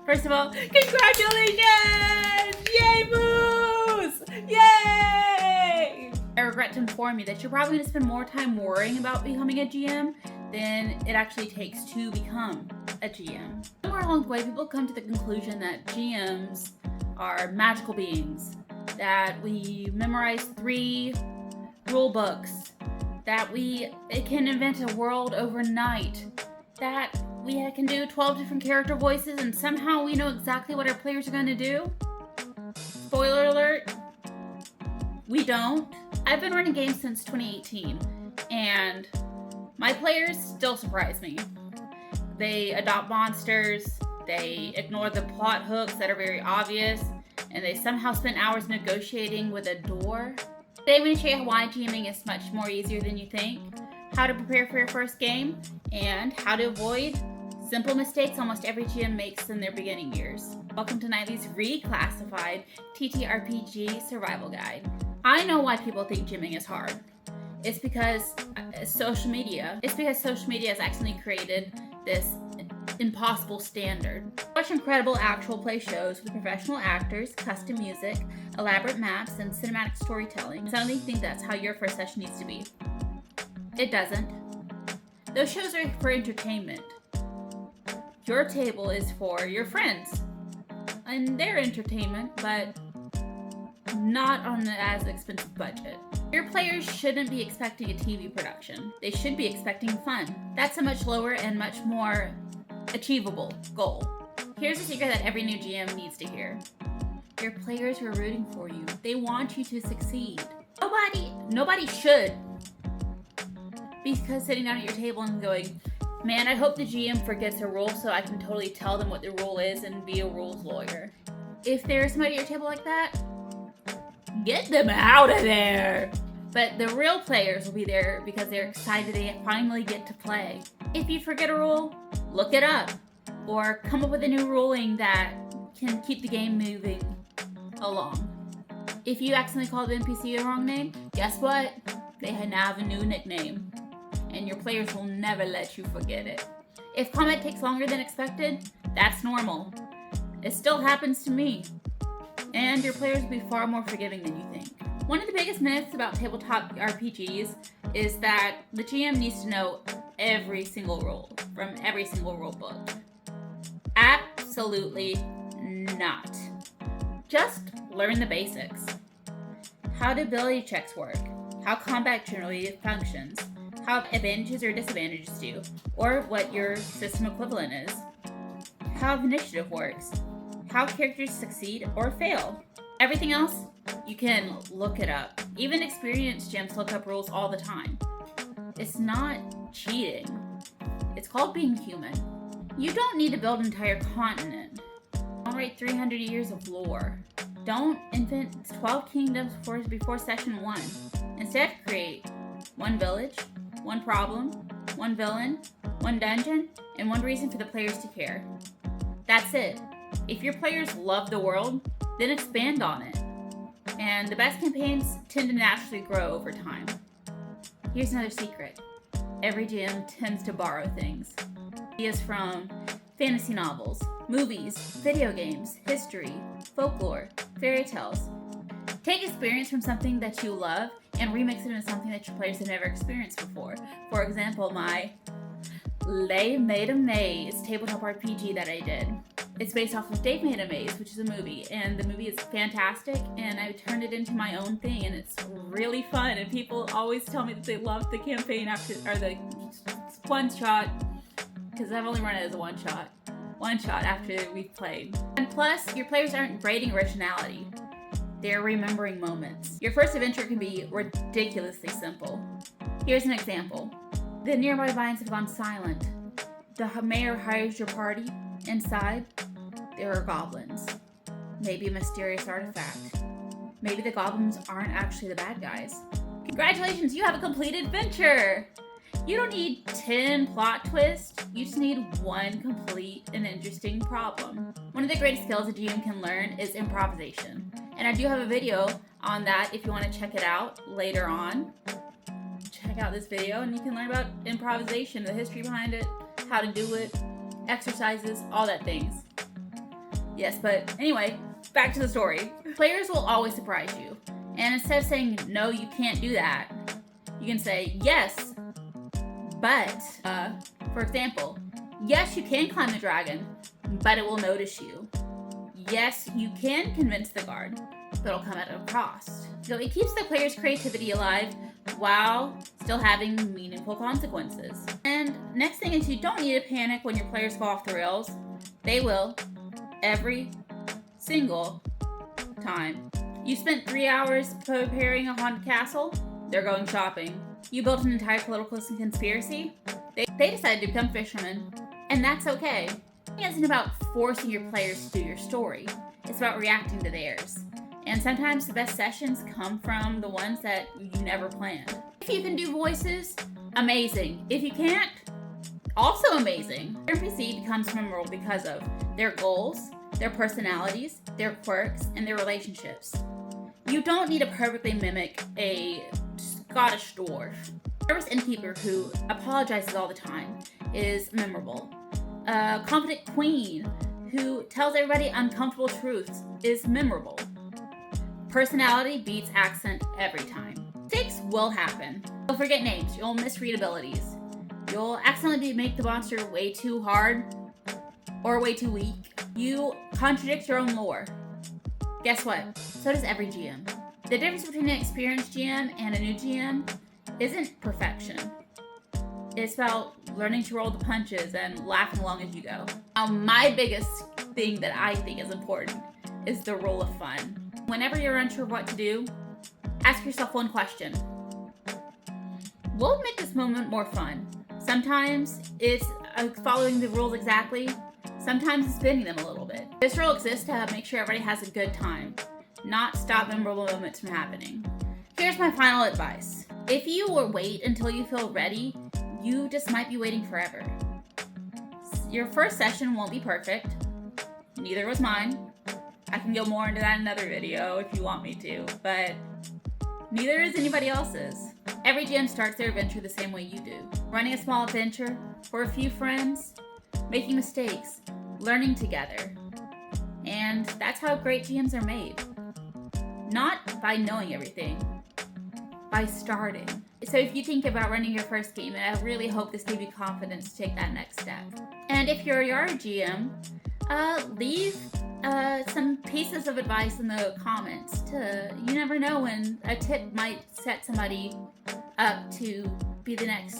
First of all, congratulations! Yay, Moose! Yay! I regret to inform you that you're probably going to spend more time worrying about becoming a GM than it actually takes to become a GM. Somewhere along the way, people come to the conclusion that GMs are magical beings, that we memorize 3 rule books, that we can invent a world overnight, that we can do 12 different character voices and somehow we know exactly what our players are going to do. Spoiler alert, we don't. I've been running games since 2018 and my players still surprise me. They adopt monsters, they ignore the plot hooks that are very obvious, and they somehow spend hours negotiating with a door. Today I'm going to show you why GMing is much more easier than you think, how to prepare for your first game, and how to avoid simple mistakes almost every GM makes in their beginning years. Welcome to Nightly's reclassified TTRPG survival guide. I know why people think GMing is hard. It's because social media has accidentally created this impossible standard. Watch incredible actual play shows with professional actors, custom music, elaborate maps, and cinematic storytelling. Suddenly think that's how your first session needs to be. It doesn't. Those shows are for entertainment. Your table is for your friends and their entertainment, but not on an as expensive budget. Your players shouldn't be expecting a TV production. They should be expecting fun. That's a much lower and much more achievable goal. Here's a secret that every new GM needs to hear. Your players are rooting for you. They want you to succeed. Nobody should be sitting down at your table and going, man, I hope the GM forgets a rule so I can totally tell them what the rule is and be a rules lawyer. If there's somebody at your table like that, get them out of there. But the real players will be there because they're excited they finally get to play. If you forget a rule, look it up. Or come up with a new ruling that can keep the game moving along. If you accidentally call the NPC the wrong name, guess what? They now have a new nickname. And your players will never let you forget it. If combat takes longer than expected, that's normal. It still happens to me. And your players will be far more forgiving than you think. One of the biggest myths about tabletop RPGs is that the GM needs to know every single rule from every single rule book. Absolutely not. Just learn the basics. How do ability checks work? How combat generally functions? How advantages or disadvantages do, or what your system equivalent is. How initiative works. How characters succeed or fail. Everything else, you can look it up. Even experienced GMs look up rules all the time. It's not cheating. It's called being human. You don't need to build an entire continent. Don't write 300 years of lore. Don't invent 12 kingdoms before session 1. Instead, create 1 village, 1 problem, 1 villain, 1 dungeon, and 1 reason for the players to care. That's it. If your players love the world, then expand on it. And the best campaigns tend to naturally grow over time. Here's another secret. Every GM tends to borrow things. Ideas from fantasy novels, movies, video games, history, folklore, fairy tales. Take experience from something that you love and remix it into something that your players have never experienced before. For example, my They Made a Maze tabletop RPG that I did. It's based off of Dave Made a Maze, which is a movie, and the movie is fantastic, and I turned it into my own thing, and it's really fun, and people always tell me that they loved the campaign or the one shot, because I've only run it as a one shot after we've played. And plus, your players aren't grading originality. They're remembering moments. Your first adventure can be ridiculously simple. Here's an example. The nearby vines have gone silent. The mayor hires your party. Inside, there are goblins. Maybe a mysterious artifact. Maybe the goblins aren't actually the bad guys. Congratulations, you have a complete adventure! You don't need 10 plot twists, you just need 1 complete and interesting problem. One of the greatest skills a GM can learn is improvisation. And I do have a video on that if you want to check it out later on. Check out this video and you can learn about improvisation, the history behind it, how to do it, exercises, all that things. Yes, but anyway, back to the story. Players will always surprise you. And instead of saying, no, you can't do that, you can say, yes, but, for example, yes, you can climb the dragon, but it will notice you. Yes, you can convince the guard, but it'll come at a cost. So it keeps the player's creativity alive while still having meaningful consequences. And next thing is, you don't need to panic when your players fall off the rails. They will, every single time. You spent 3 hours preparing a haunted castle, they're going shopping. You built an entire political conspiracy, they decided to become fishermen. And that's okay. It isn't about forcing your players to do your story. It's about reacting to theirs. And sometimes the best sessions come from the ones that you never planned. If you can do voices, amazing. If you can't, also amazing. Your NPC becomes memorable because of their goals, their personalities, their quirks, and their relationships. You don't need to perfectly mimic a Scottish dwarf. A nervous innkeeper who apologizes all the time is memorable. A confident queen who tells everybody uncomfortable truths is memorable. Personality beats accent every time. Mistakes will happen. You'll forget names, you'll misread abilities. You'll accidentally make the monster way too hard or way too weak. You contradict your own lore. Guess what? So does every GM. The difference between an experienced GM and a new GM isn't perfection. It's about learning to roll the punches and laughing along as you go. Now, my biggest thing that I think is important is the role of fun. Whenever you're unsure of what to do, ask yourself one question. What would make this moment more fun? Sometimes it's following the rules exactly. Sometimes it's bending them a little bit. This rule exists to make sure everybody has a good time, not stop memorable moments from happening. Here's my final advice. If you will wait until you feel ready, you just might be waiting forever. Your first session won't be perfect. Neither was mine. I can go more into that in another video if you want me to, but neither is anybody else's. Every GM starts their adventure the same way you do. Running a small adventure for a few friends, making mistakes, learning together. And that's how great GMs are made. Not by knowing everything, by starting. So if you think about running your first game, and I really hope this gave you confidence to take that next step. And if you're a Yara GM, leave some pieces of advice in the comments. You never know when a tip might set somebody up to be the next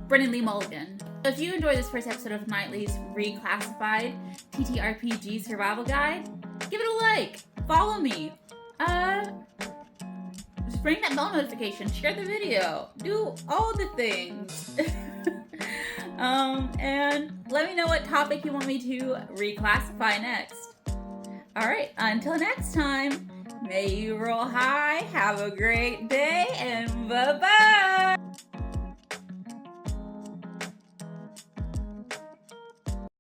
Brennan Lee Mulligan. So if you enjoyed this first episode of Knightley's Reclassified TTRPG Survival Guide, give it a like, follow me, just ring that bell notification, share the video, do all the things. And let me know what topic you want me to reclassify next. Alright, until next time, may you roll high, have a great day, and bye-bye!